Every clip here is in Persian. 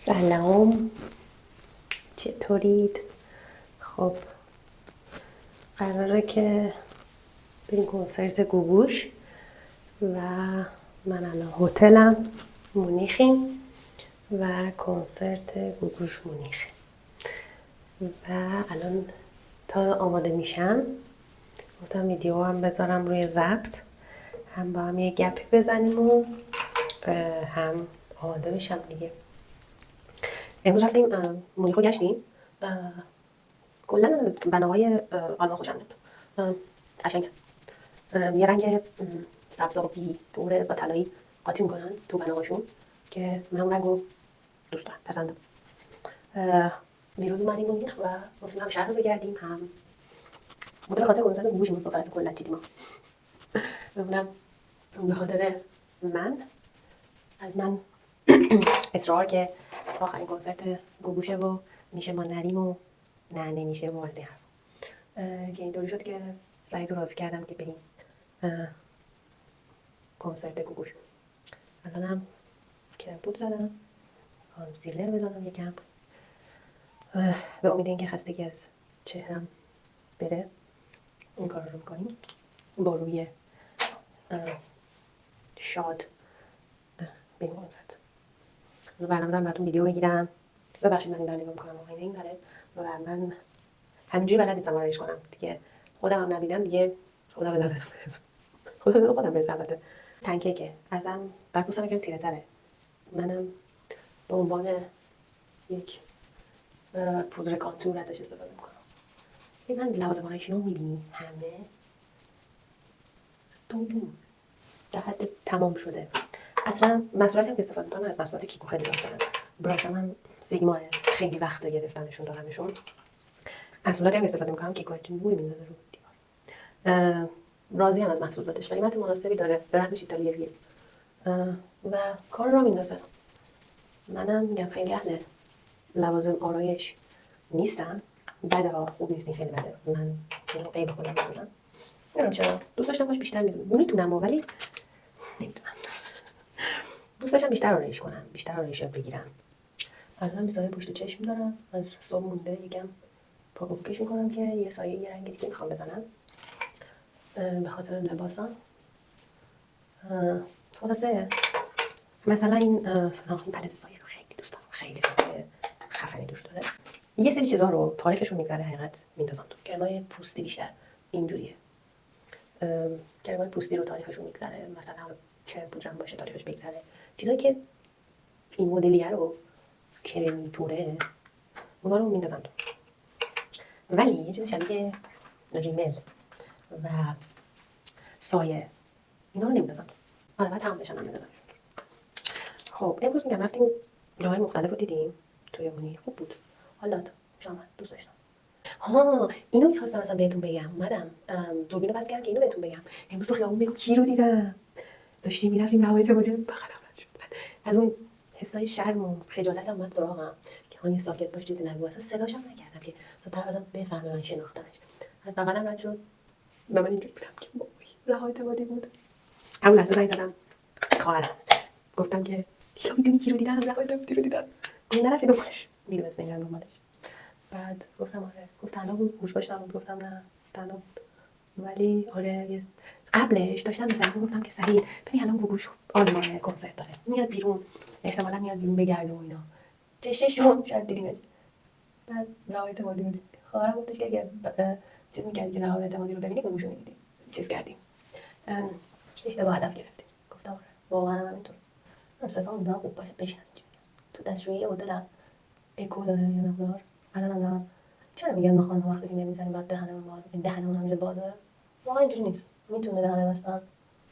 سلام، چطورید؟ خب قراره که بریم کنسرت گوگوش و من الان هتلم مونیخیم و کنسرت گوگوش مونیخ و الان تا آماده میشم گفتم ویدیو هم بذارم روی ضبط، هم با هم یه گپی بزنیم و هم آماده بشم دیگه. امروز رفتیم مونیخو گشتیم. کلا از بناهای آلمان خوشم میاد، قشنگه. یه رنگ سبز آبی دور با طلایی قاطی میکنن تو بناهاشون که من اون رنگو دوست دارم، پسندم. دیروز اومدیم مونیخ و گفتیم هم شهر رو بگردیم، هم بوده به خاطر کنسرت گوگوش مسافرت کلا دیدیم ها. بودم به خاطر از من اصرار که آخرین کنسرت گوگوشه و میشه ما نریم و نه نمیشه و از این حرف که اینطوری شد که سعید رو راضی کردم که بریم کنسرت گوگوش. الان هم کمپوت زدم، کانسیلر بزنم یکم به امید اینکه خستگی از چهرم بره این کار رو میکنیم با روی شاد بریم کنسرت. برنامه دارم براتون ویدیو بگیرم. ببخشید من این نگاه میکنم آقای این داره و من همینجوری بلد نیستم آرایش کنم دیگه. خودم هم نبیدم دیگه، خدا به دادتون برسه. خودم برسه. البته تنکیکه ازم برپوستم یکم تیره تره. منم به عنوان یک پودر کانتور ازش استفاده میکنم. این من لوازم آرایشی رو میبینی همه دون در حد تمام شده. اصلا محصولاتی هم که استفاده میکنم از محصولات کیکو خیلی دارم. براشم هم سیگما خیلی وقته گرفتنشون دارمشون. محصولاتی هم که استفاده میکنم کیکو نوری میندازه رو دیوار. راضی هم از محصولاتش، قیمت مناسبی داره، برندش ایتالیاییه و کار را میندازه. منم میگم خیلی اهل لوازم آرایش نیستم. بده ها، خوب نیست، خیلی بده. من اینو قیب خودم میدونم. نمیدونم چرا دوست داشتم باش بیشتر میتونم ولی نمیتونم. دوست داشتم بیشتر آرایش کنم، بیشتر آرایش یاد بگیرم. الان یه سایه پشت چشم دارم، از صبح مونده یکم پاکوکش میکنم که یه سایه یه رنگ دیگه میخوام بزنم به خاطر لباسم. خلاصه مثلا این پلت سایه رو خیلی دوست دارم، خیلی خفنی دوست داره. یه سری چیزا رو تاریخشون میگذره حقیقت میندازم تو. کرمای پوستی بیشتر اینجوریه. کرمای پوستی رو تاریخشون میگذره، مثلا کرم پودرم باشه تاریخش بگذره. چیزایی که این مدلیه رو کرمی توره اونا رو میندازم تو. ولی یه چیز شبیه ریمل و سایه اینا رو نمیندازم تو. آره باید تمام بشن هم میندازمشون. خب امروز میگم رفتیم جاهای مختلف رو دیدیم توی مونیخ، خوب بود. حالا شما دوست داشتم. اینو میخواستم اصلا بهتون بگم. اومدم دوربینو بس کردم که اینو بهتون بگم. امروز تو خیابون بگم کی رو دیدم. داشتیم میرفتیم روایت بودیم بغلم رد شد. از اون حسای شرم و خجالتم اومد سراغم که خانه ساکت باش چیزی نگو. اصلا صداشم نکردم که طرف ازم بفهمه من شناختمش. از بغلم رد شد. من اینجوری بودم که روایت بود. همون لحظه زنگ زدم خواهرم. گفتم که یا میدونی کی رو دیدم؟ روایت رو دیدم. گفت نرفتی دنبالش. میدونست نمیرم دنبالش. بعد گفتم آره. گفت تنها بود، گوش باش نبود. گفتم نه تنها بود. ولی آره قبلش داشتم به سعید گفتم که سعید ببین الان گوگوش آلمان کنسرت داره میاد بیرون، احتمالاً میاد بیرون بگرده و اینا چششون شاید دیدیمش. بعد روایت اعتمادی رو دید. خواهرم گفتش که اگه چیز می‌کردی که روایت اعتمادی رو ببینی گوگوش رو می‌دیدی. چیز کردیم اشتباه هدف گرفتیم. گفتم آره واقعا همینطور. صدا اون خوب باشه بشنوید. تو دستشویی هتلم اکو داره یه مقدار. الانم چرا میگن ما خانم وقتی نمیزنیم بعد دهنمون باز، این دهنمون همیشه بازه. واقعا اینجوری نیست. میتونه دهنم مثلا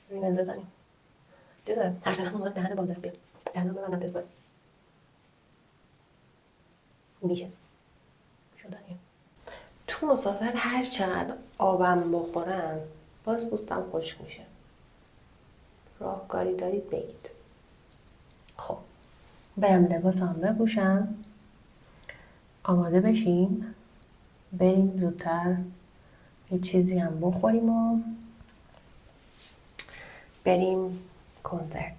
ریمل بزنیم. چیزه هر سنمون دهن بازه بیاد. دهنم ببندم تست کنیم. میشه. شدنیه. تو مسافر هر چقدر آبم بخورم باز پوستم خشک میشه. راهکاری دارید بگید. خب برم لباسم بپوشم، آماده بشیم، بریم زودتر یه چیزی هم بخوریم و بریم کنسرت.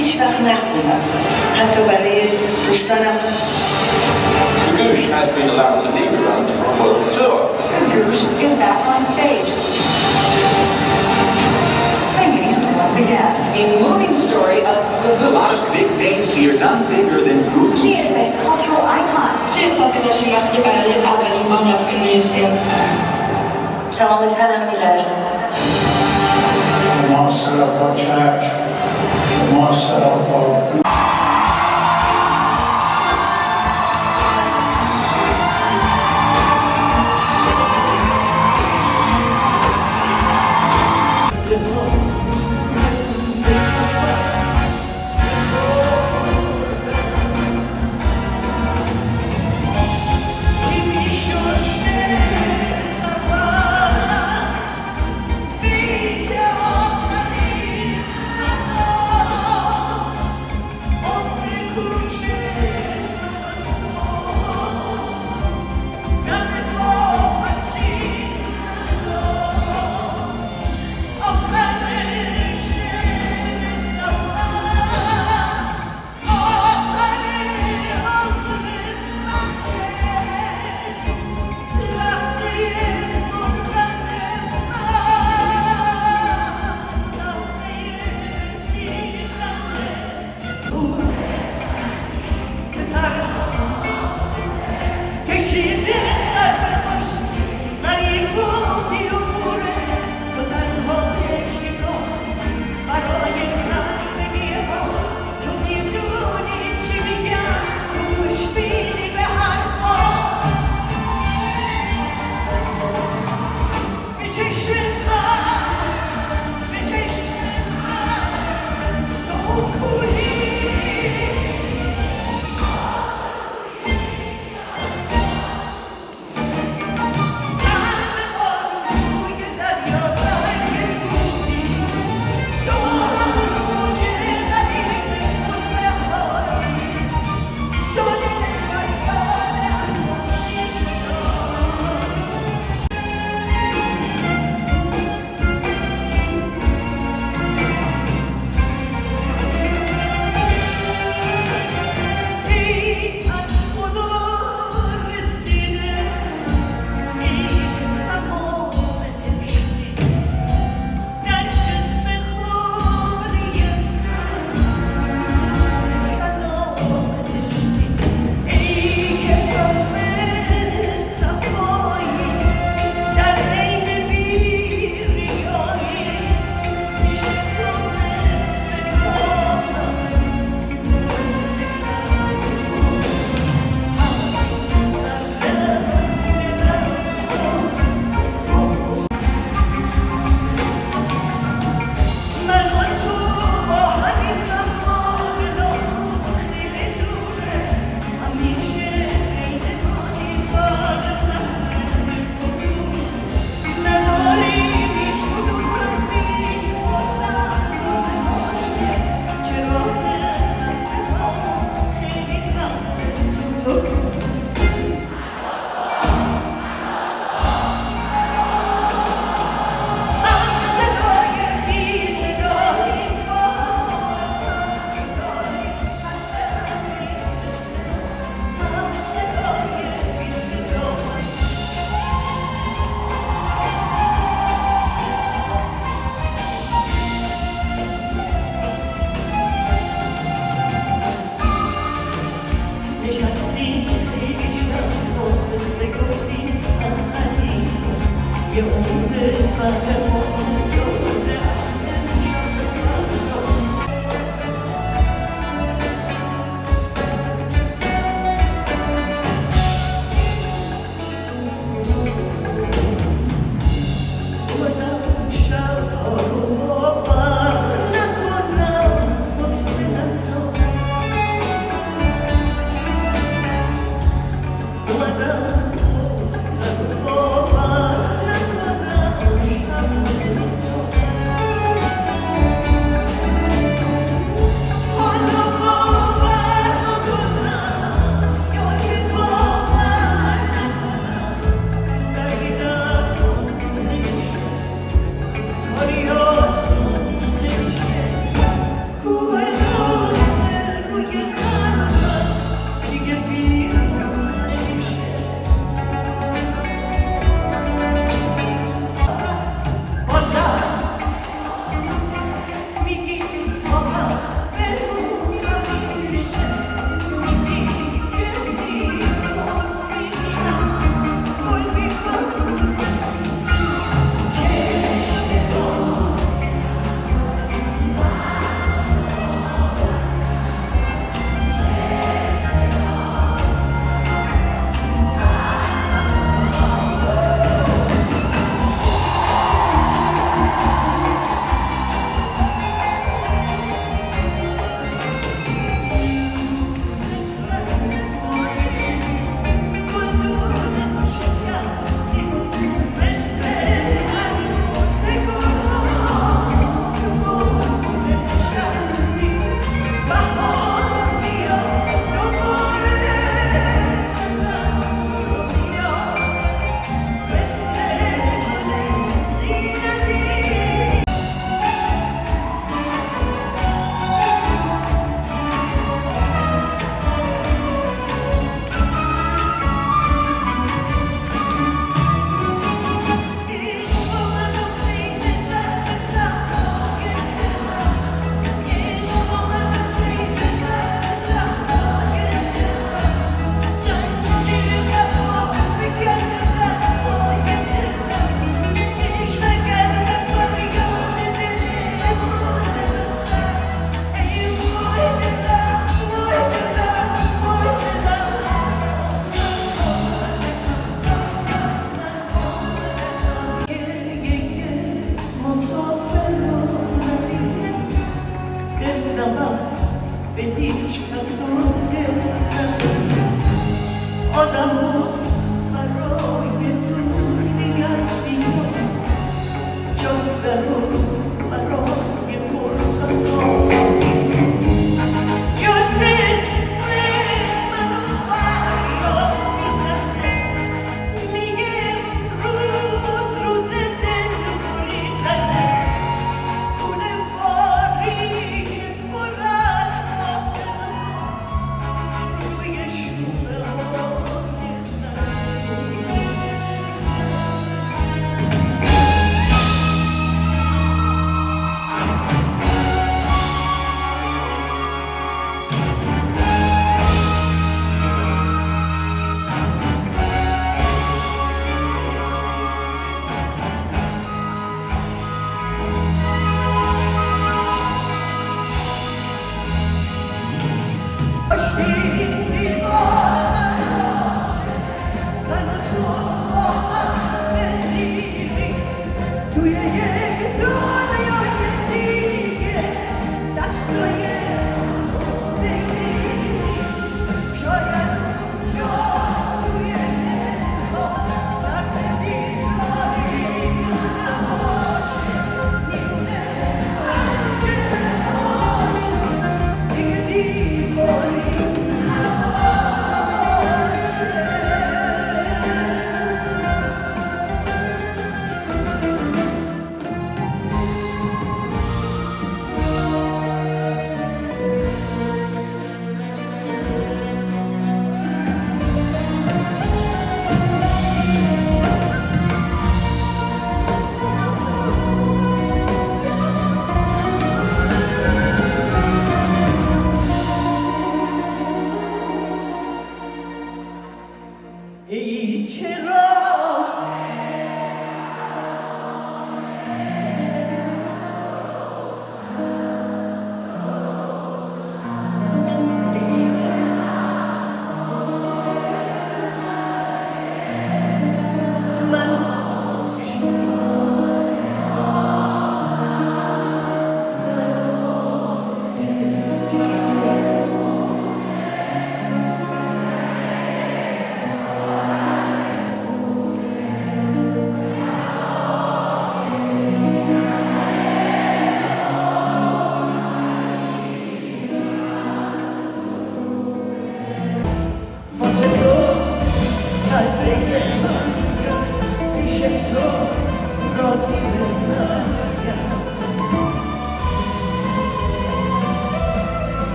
هیچ وقت نخونم، حتی برای دوستانم. The Goosh has been allowed to leave Iran on a world tour. The Goosh is back on stage, singing once again. A moving story of the A lot of Goosh. big names here, none bigger than Gooch. She is a cultural icon. چه احساسی داشتی وقتی برای اولین بار رفتی روی سن؟ تمام تنم می‌لرزه. معاصرت با چشم، معاصرت با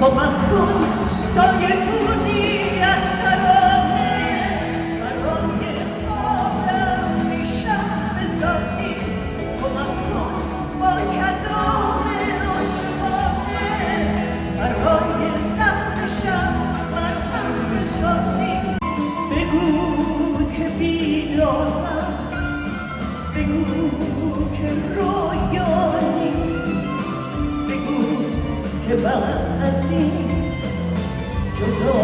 کمک کن سایه کنی از ترانه برای خوابم میشم بسازی کمک کن با کلام عاشقانه برای زخم شب مرهم بسازی بگو که بیدارم بگو که رویا نیست بگو که من از این جدا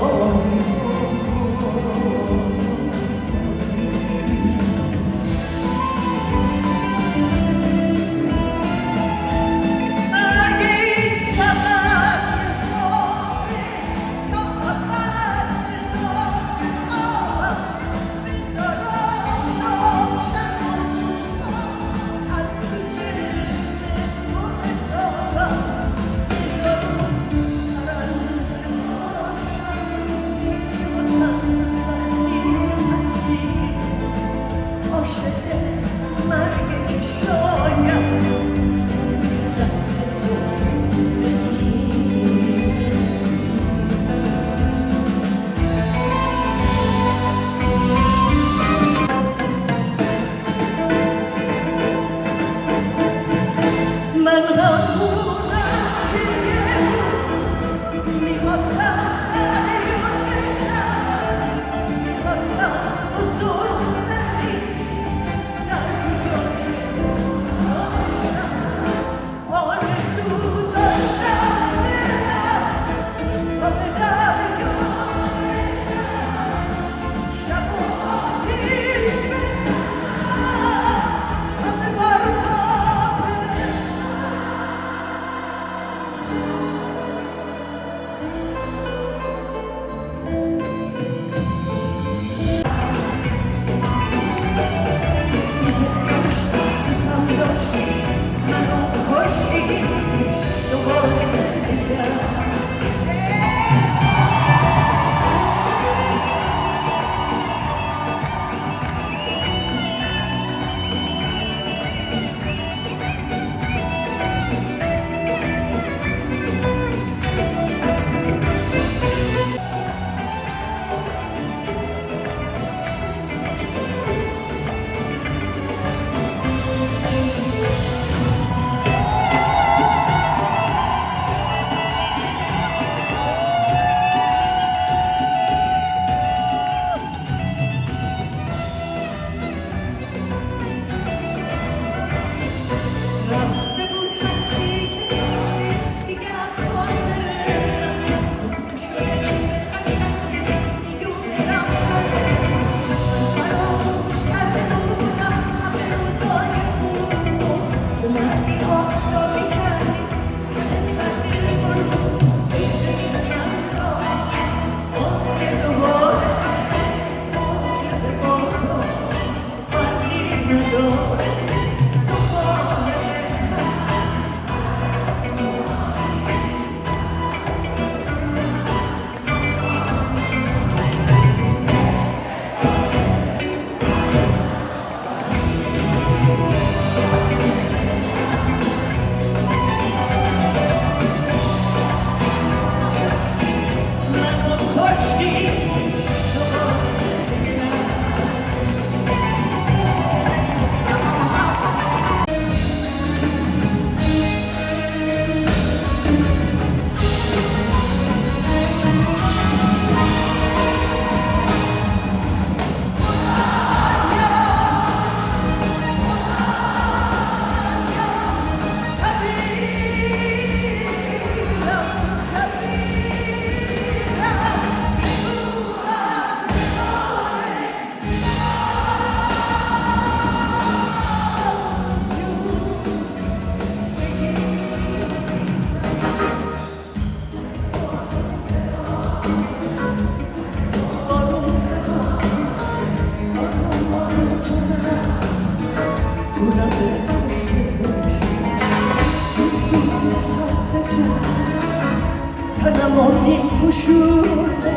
تنمو می‌پوشونه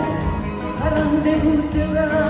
پرنده رو دلم